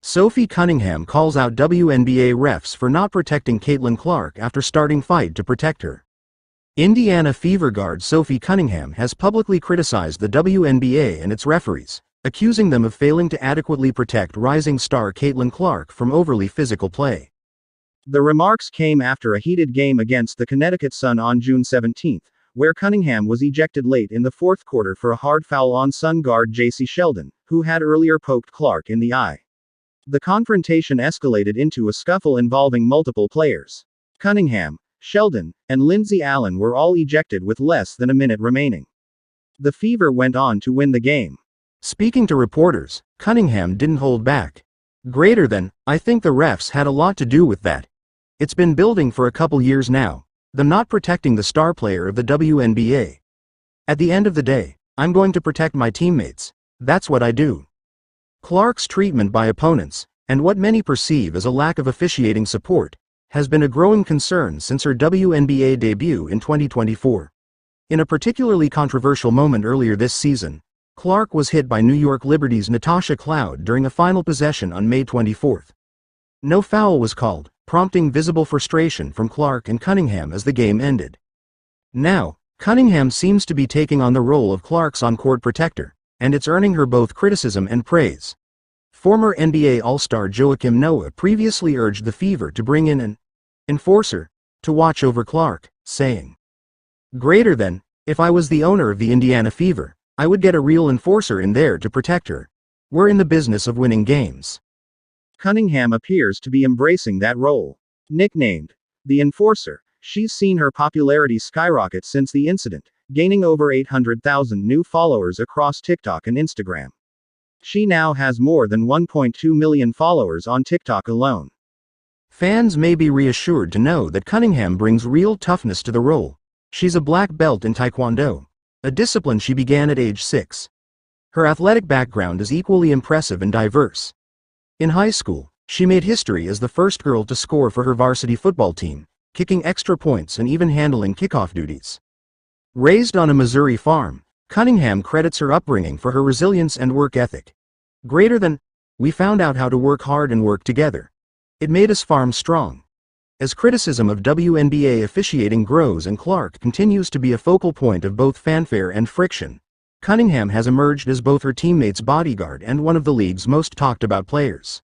Sophie Cunningham calls out WNBA refs for not protecting Caitlin Clark after starting fight to protect her. Indiana Fever guard Sophie Cunningham has publicly criticized the WNBA and its referees, accusing them of failing to adequately protect rising star Caitlin Clark from overly physical play. The remarks came after a heated game against the Connecticut Sun on June 17, where Cunningham was ejected late in the fourth quarter for a hard foul on Sun guard J.C. Sheldon, who had earlier poked Clark in the eye. The confrontation escalated into a scuffle involving multiple players. Cunningham, Sheldon, and Lindsey Allen were all ejected with less than a minute remaining. The Fever went on to win the game. Speaking to reporters, Cunningham didn't hold back. I think the refs had a lot to do with that. It's been building for a couple years now, them not protecting the star player of the WNBA. At the end of the day, I'm going to protect my teammates. That's what I do. Clark's treatment by opponents, and what many perceive as a lack of officiating support, has been a growing concern since her WNBA debut in 2024. In a particularly controversial moment earlier this season, Clark was hit by New York Liberty's Natasha Cloud during a final possession on May 24. No foul was called, prompting visible frustration from Clark and Cunningham as the game ended. Now, Cunningham seems to be taking on the role of Clark's on-court protector, and it's earning her both criticism and praise. Former NBA All-Star Joakim Noah previously urged the Fever to bring in an enforcer to watch over Clark, saying, "If I was the owner of the Indiana Fever, I would get a real enforcer in there to protect her. We're in the business of winning games." Cunningham appears to be embracing that role. Nicknamed the Enforcer, she's seen her popularity skyrocket since the incident, gaining over 800,000 new followers across TikTok and Instagram. She now has more than 1.2 million followers on TikTok alone. Fans may be reassured to know that Cunningham brings real toughness to the role. She's a black belt in Taekwondo, a discipline she began at age 6. Her athletic background is equally impressive and diverse. In high school, she made history as the first girl to score for her varsity football team, kicking extra points and even handling kickoff duties. Raised on a Missouri farm, Cunningham credits her upbringing for her resilience and work ethic. "We found out how to work hard and work together. It made us farm strong." As criticism of WNBA officiating grows and Clark continues to be a focal point of both fanfare and friction, Cunningham has emerged as both her teammates' bodyguard and one of the league's most talked about players.